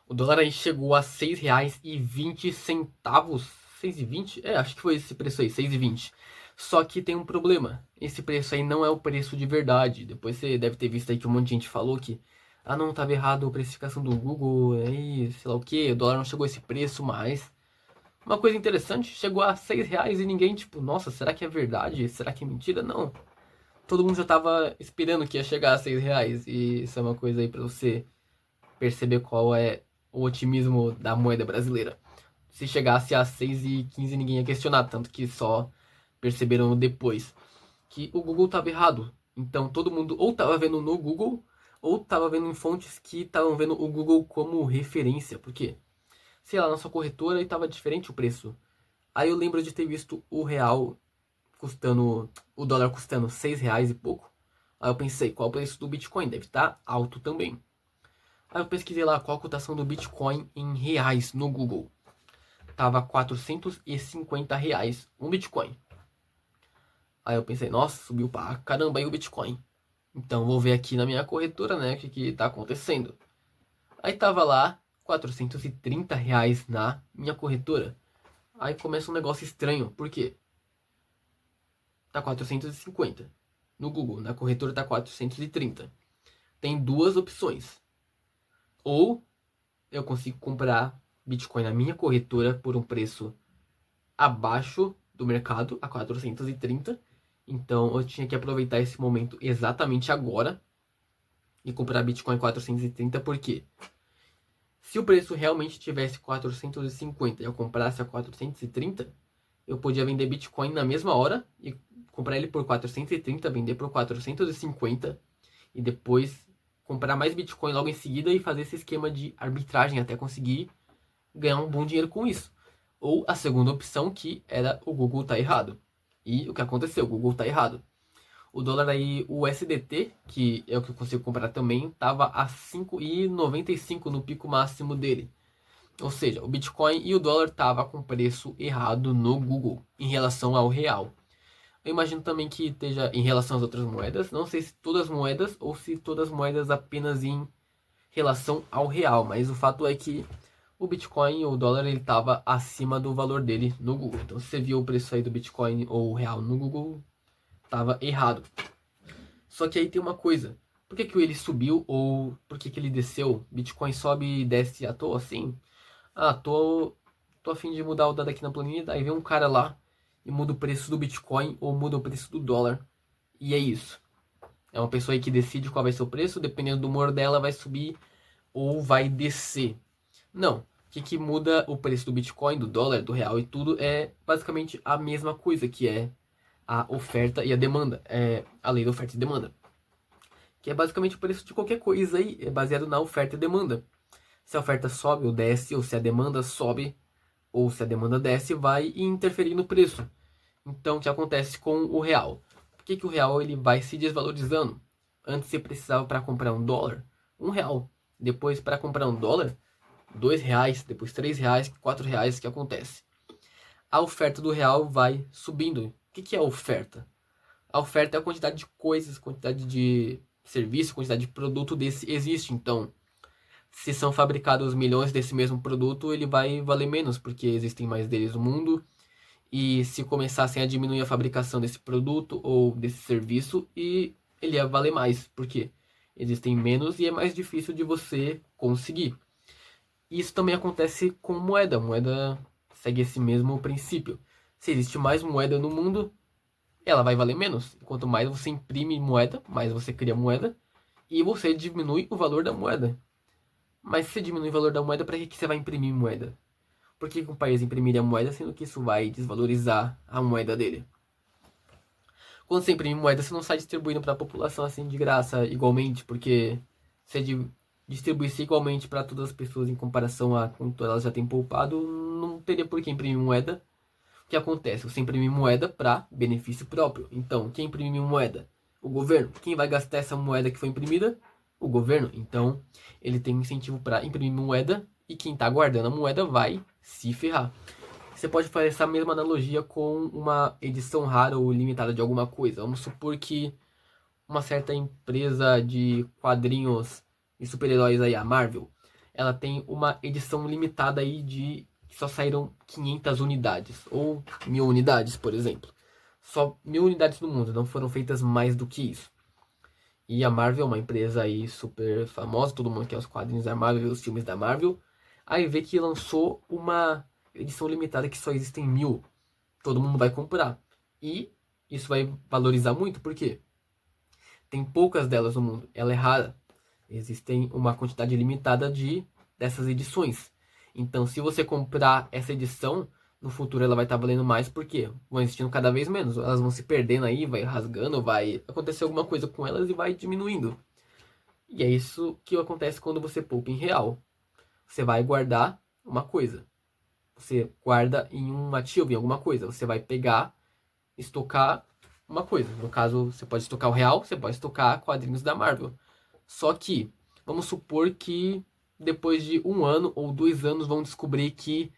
O dólar aí chegou a R$ 6,20. 6,20? É, acho que foi esse preço aí, 6,20. Só que tem um problema. Esse preço aí não é o preço de verdade. Depois você deve ter visto aí que um monte de gente falou que não, tava errado a precificação do Google, aí, sei lá o que, o dólar não chegou a esse preço mais. Uma coisa interessante, chegou a R$ 6 e ninguém, tipo, nossa, será que é verdade? Será que é mentira? Não. Todo mundo já tava esperando que ia chegar a R$ 6. E isso é uma coisa aí pra você perceber qual é o otimismo da moeda brasileira. Se chegasse a 6,15 ninguém ia questionar, tanto que só perceberam depois que o Google estava errado. Então todo mundo ou estava vendo no Google ou estava vendo em fontes que estavam vendo o Google como referência, porque sei lá, na sua corretora e estava diferente o preço. Aí eu lembro de ter visto o real custando, o dólar custando R$ 6 e pouco. Aí eu pensei, qual o preço do Bitcoin? Deve estar alto também. Aí eu pesquisei lá qual a cotação do Bitcoin em reais no Google. Tava R$ 450 um Bitcoin. Aí eu pensei, nossa, subiu pra caramba aí o Bitcoin. Então vou ver aqui na minha corretora, né, o que tá acontecendo. Aí tava lá R$ 430 na minha corretora. Aí começa um negócio estranho, por quê? Tá 450 no Google, na corretora tá 430. Tem duas opções. Ou eu consigo comprar Bitcoin na minha corretora por um preço abaixo do mercado, a 430. Então eu tinha que aproveitar esse momento exatamente agora e comprar Bitcoin 430, porque se o preço realmente tivesse 450 e eu comprasse a 430, eu podia vender Bitcoin na mesma hora e comprar ele por 430, vender por 450 e depois comprar mais Bitcoin logo em seguida e fazer esse esquema de arbitragem até conseguir ganhar um bom dinheiro com isso. Ou a segunda opção, que era o Google tá errado. E o que aconteceu? O Google tá errado. O dólar aí, o USDT, que é o que eu consigo comprar também, tava a 5,95 no pico máximo dele. Ou seja, o Bitcoin e o dólar tava com preço errado no Google em relação ao real. Eu imagino também que esteja em relação às outras moedas. Não sei se todas as moedas ou se todas as moedas apenas em relação ao real. Mas o fato é que o Bitcoin ou o dólar ele estava acima do valor dele no Google. Então se você viu o preço aí do Bitcoin ou o real no Google, estava errado. Só que aí tem uma coisa. Por que, que ele subiu ou por que, que ele desceu? Bitcoin sobe e desce à toa assim? Tô a fim de mudar o dado aqui na planilha. Daí vem um cara lá e muda o preço do Bitcoin ou muda o preço do dólar. E é isso. É uma pessoa aí que decide qual vai ser o preço, dependendo do humor dela, vai subir ou vai descer. Não. O que muda o preço do Bitcoin, do dólar, do real e tudo é basicamente a mesma coisa, que é a oferta e a demanda. É a lei da oferta e demanda. Que é basicamente o preço de qualquer coisa aí, é baseado na oferta e demanda. Se a oferta sobe ou desce, ou se a demanda sobe ou se a demanda desce, vai interferir no preço. Então, o que acontece com o real? Por que, que o real ele vai se desvalorizando? Antes você precisava para comprar um dólar, R$ 1. Depois, para comprar um dólar, R$ 2, depois R$ 3, R$ 4, que acontece? A oferta do real vai subindo. O que é a oferta? A oferta é a quantidade de coisas, quantidade de serviço, quantidade de produto desse existe. Então, se são fabricados milhões desse mesmo produto, ele vai valer menos, porque existem mais deles no mundo. E se começassem a diminuir a fabricação desse produto ou desse serviço, e ele ia valer mais, porque existem menos e é mais difícil de você conseguir. Isso também acontece com moeda. Moeda segue esse mesmo princípio. Se existe mais moeda no mundo, ela vai valer menos. Quanto mais você imprime moeda, mais você cria moeda e você diminui o valor da moeda. Mas se você diminui o valor da moeda, para que você vai imprimir moeda? Por que um país imprimiria moeda, sendo que isso vai desvalorizar a moeda dele? Quando você imprime moeda, você não sai distribuindo para a população assim de graça, igualmente, porque se distribuísse igualmente para todas as pessoas em comparação a quanto elas já têm poupado, não teria por que imprimir moeda. O que acontece? Você imprime moeda para benefício próprio. Então, quem imprime moeda? O governo. Quem vai gastar essa moeda que foi imprimida? O governo. Então, ele tem incentivo para imprimir moeda e quem está guardando a moeda vai se ferrar. Você pode fazer essa mesma analogia com uma edição rara ou limitada de alguma coisa. Vamos supor que uma certa empresa de quadrinhos e super-heróis aí, a Marvel, ela tem uma edição limitada aí de que só saíram 500 unidades, ou 1000 unidades, por exemplo. Só 1000 unidades no mundo, não foram feitas mais do que isso. E a Marvel é uma empresa aí super famosa, todo mundo quer os quadrinhos da Marvel, os filmes da Marvel. Aí vê que lançou uma edição limitada que só existem 1000. Todo mundo vai comprar. E isso vai valorizar muito, porque tem poucas delas no mundo, ela é rara. Existem uma quantidade limitada dessas edições. Então, se você comprar essa edição, no futuro ela vai estar valendo mais, porque vão existindo cada vez menos. Elas vão se perdendo aí, vai rasgando, vai acontecer alguma coisa com elas e vai diminuindo. E é isso que acontece quando você poupa em real. Você vai guardar uma coisa. Você guarda em um ativo, em alguma coisa. Você vai pegar, estocar uma coisa. No caso, você pode estocar o real, você pode estocar quadrinhos da Marvel. Só que, vamos supor que depois de 1 ano ou 2 anos vão descobrir que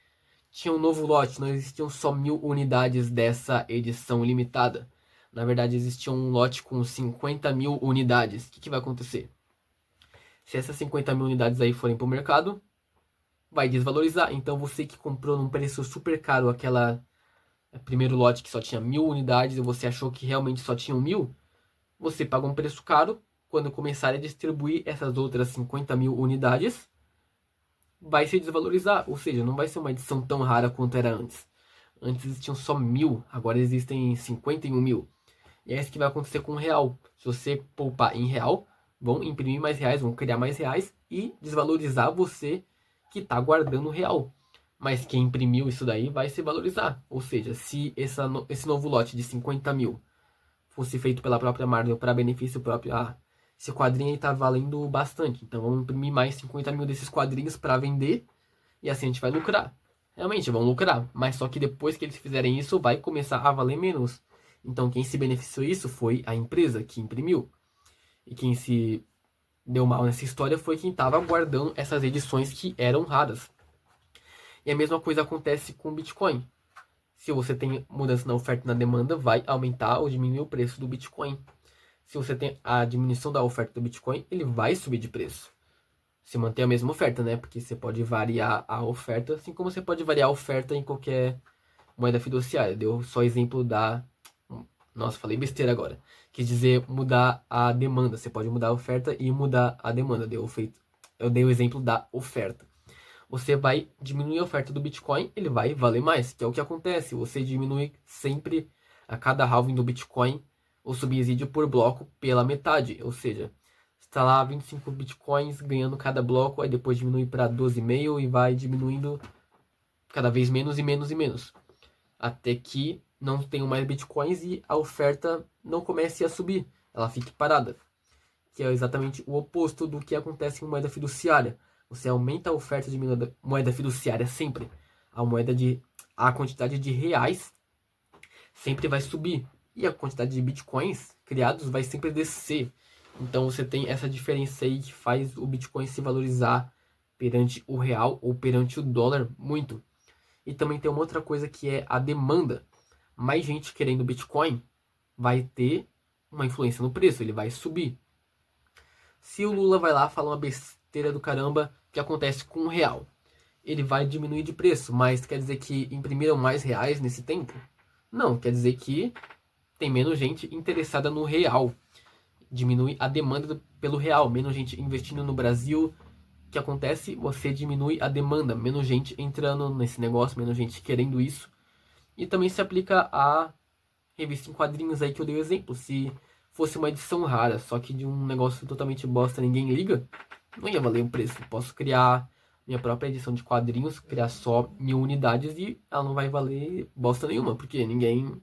tinha um novo lote, não existiam só 1000 unidades dessa edição limitada. Na verdade, existia um lote com 50.000 unidades. O que vai acontecer? Se essas 50.000 unidades aí forem para o mercado, vai desvalorizar. Então você que comprou num preço super caro aquela primeiro lote que só tinha 1000 unidades e você achou que realmente só tinham 1000, você paga um preço caro. Quando começar a distribuir essas outras 50.000 unidades, vai se desvalorizar. Ou seja, não vai ser uma edição tão rara quanto era antes. Antes existiam só 1000, agora existem 51.000. E é isso que vai acontecer com o real. Se você poupar em real, vão imprimir mais reais, vão criar mais reais e desvalorizar você que está guardando o real. Mas quem imprimiu isso daí vai se valorizar. Ou seja, se esse novo lote de 50.000 fosse feito pela própria Marvel para benefício próprio, esse quadrinho aí tá valendo bastante, então vamos imprimir mais 50.000 desses quadrinhos para vender e assim a gente vai lucrar. Realmente vão lucrar, mas só que depois que eles fizerem isso vai começar a valer menos. Então quem se beneficiou disso foi a empresa que imprimiu. E quem se deu mal nessa história foi quem estava guardando essas edições que eram raras. E a mesma coisa acontece com o Bitcoin. Se você tem mudança na oferta e na demanda, vai aumentar ou diminuir o preço do Bitcoin. Se você tem a diminuição da oferta do Bitcoin, ele vai subir de preço. Se manter a mesma oferta, né? Porque você pode variar a oferta, assim como você pode variar a oferta em qualquer moeda fiduciária. Deu só exemplo da... Nossa, falei besteira agora. Quis dizer mudar a demanda. Você pode mudar a oferta e mudar a demanda. Eu dei o exemplo da oferta. Você vai diminuir a oferta do Bitcoin, ele vai valer mais, que é o que acontece. Você diminui sempre a cada halving do Bitcoin o subsídio por bloco pela metade. Ou seja, está lá 25 Bitcoins ganhando cada bloco, aí depois diminui para 12,5 e vai diminuindo cada vez menos e menos e menos. Até que não tenham mais Bitcoins e a oferta não comece a subir, ela fique parada. Que é exatamente o oposto do que acontece em moeda fiduciária. Você aumenta a oferta de moeda fiduciária sempre. A quantidade de reais sempre vai subir. E a quantidade de bitcoins criados vai sempre descer. Então você tem essa diferença aí que faz o Bitcoin se valorizar perante o real ou perante o dólar muito. E também tem uma outra coisa que é a demanda. Mais gente querendo Bitcoin vai ter uma influência no preço, ele vai subir. Se o Lula vai lá falar uma besteira do caramba, o que acontece com o real? Ele vai diminuir de preço, mas quer dizer que imprimiram mais reais nesse tempo? Não, quer dizer que tem menos gente interessada no real. Diminui a demanda pelo real, menos gente investindo no Brasil. O que acontece? Você diminui a demanda, menos gente entrando nesse negócio, menos gente querendo isso. E também se aplica a revista em quadrinhos aí que eu dei o exemplo. Se fosse uma edição rara, só que de um negócio totalmente bosta, ninguém liga, não ia valer o preço. Posso criar minha própria edição de quadrinhos, criar só 1000 unidades e ela não vai valer bosta nenhuma, porque ninguém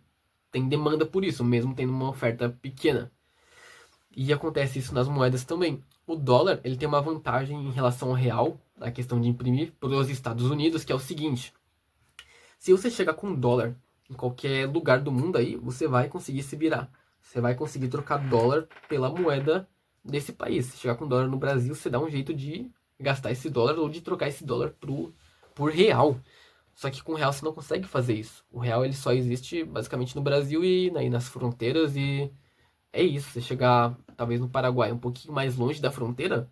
tem demanda por isso, mesmo tendo uma oferta pequena. E acontece isso nas moedas também. O dólar, ele tem uma vantagem em relação ao real, na questão de imprimir, para os Estados Unidos, que é o seguinte: se você chegar com dólar em qualquer lugar do mundo aí, você vai conseguir se virar. Você vai conseguir trocar dólar pela moeda desse país. Se chegar com dólar no Brasil, você dá um jeito de gastar esse dólar ou de trocar esse dólar por real. Só que com real você não consegue fazer isso. O real ele só existe basicamente no Brasil e aí nas fronteiras e é isso. Você chegar talvez no Paraguai, um pouquinho mais longe da fronteira,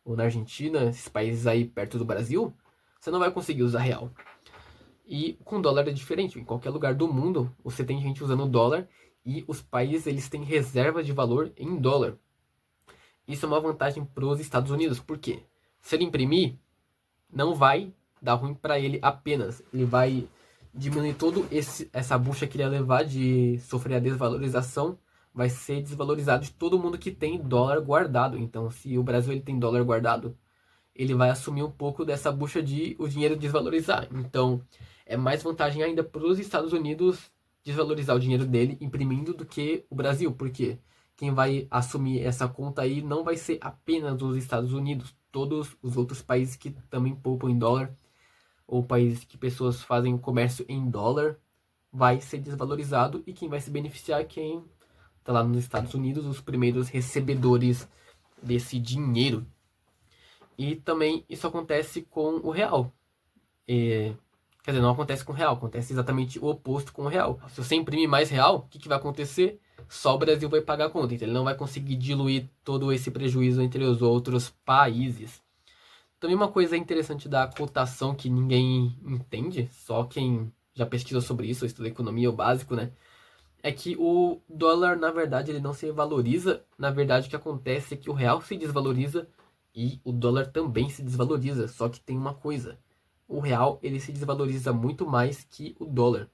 ou na Argentina, esses países aí perto do Brasil, você não vai conseguir usar real. E com dólar é diferente. Em qualquer lugar do mundo, você tem gente usando dólar e os países eles têm reserva de valor em dólar. Isso é uma vantagem para os Estados Unidos. Por quê? Se ele imprimir, não vai dar ruim para ele apenas. Ele vai diminuir todo essa bucha que ele ia levar de sofrer a desvalorização. Vai ser desvalorizado de todo mundo que tem dólar guardado. Então, se o Brasil ele tem dólar guardado, ele vai assumir um pouco dessa bucha de o dinheiro desvalorizar. Então, é mais vantagem ainda para os Estados Unidos desvalorizar o dinheiro dele imprimindo do que o Brasil, porque quem vai assumir essa conta aí não vai ser apenas os Estados Unidos, todos os outros países que também poupam em dólar, ou países que pessoas fazem comércio em dólar, vai ser desvalorizado e quem vai se beneficiar é quem está lá nos Estados Unidos, os primeiros recebedores desse dinheiro. E também isso acontece com o real. Quer dizer, não acontece com o real, acontece exatamente o oposto com o real. Se você imprimir mais real, o que vai acontecer? Só o Brasil vai pagar a conta, então ele não vai conseguir diluir todo esse prejuízo entre os outros países. Também uma coisa interessante da cotação que ninguém entende, só quem já pesquisou sobre isso, ou estuda economia, o básico, né? É que o dólar, na verdade, ele não se valoriza. Na verdade, o que acontece é que o real se desvaloriza e o dólar também se desvaloriza. Só que tem uma coisa: o real ele se desvaloriza muito mais que o dólar.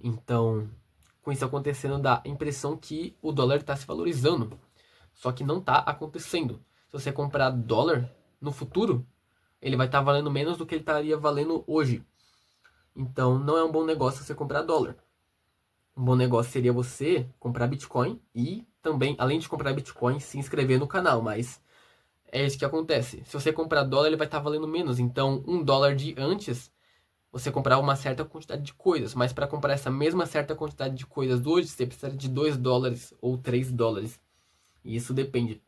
Então, com isso acontecendo, dá a impressão que o dólar está se valorizando. Só que não está acontecendo. Se você comprar dólar no futuro, ele vai estar valendo menos do que ele estaria valendo hoje. Então, não é um bom negócio você comprar dólar. Um bom negócio seria você comprar Bitcoin e também, além de comprar Bitcoin, se inscrever no canal. Mas é isso que acontece. Se você comprar dólar, ele vai estar valendo menos. Então, $1 de antes, você comprava uma certa quantidade de coisas. Mas para comprar essa mesma certa quantidade de coisas hoje, você precisa de $2 ou $3. E isso depende.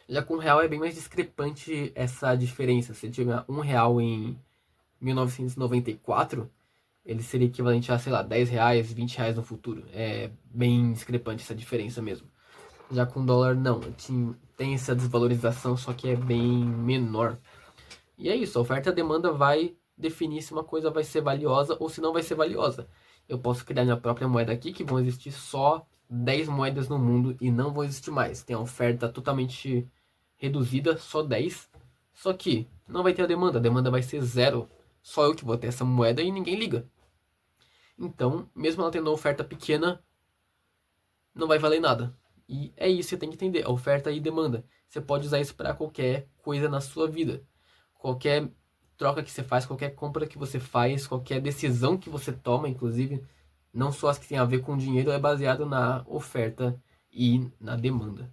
Já com o real é bem mais discrepante essa diferença. Se tiver R$1 em 1994, ele seria equivalente a, sei lá, R$10, R$20 no futuro. É bem discrepante essa diferença mesmo. Já com o dólar, não. Tem essa desvalorização, só que é bem menor. E é isso, a oferta e a demanda vai definir se uma coisa vai ser valiosa ou se não vai ser valiosa. Eu posso criar minha própria moeda aqui, que vão existir só 10 moedas no mundo e não vão existir mais. Tem a oferta totalmente reduzida, só 10. Só que não vai ter a demanda vai ser zero. Só eu que vou ter essa moeda e ninguém liga. Então, mesmo ela tendo uma oferta pequena, não vai valer nada. E é isso que você tem que entender, a oferta e demanda. Você pode usar isso para qualquer coisa na sua vida. Qualquer troca que você faz, qualquer compra que você faz, qualquer decisão que você toma, inclusive, não só as que tem a ver com dinheiro, é baseado na oferta e na demanda.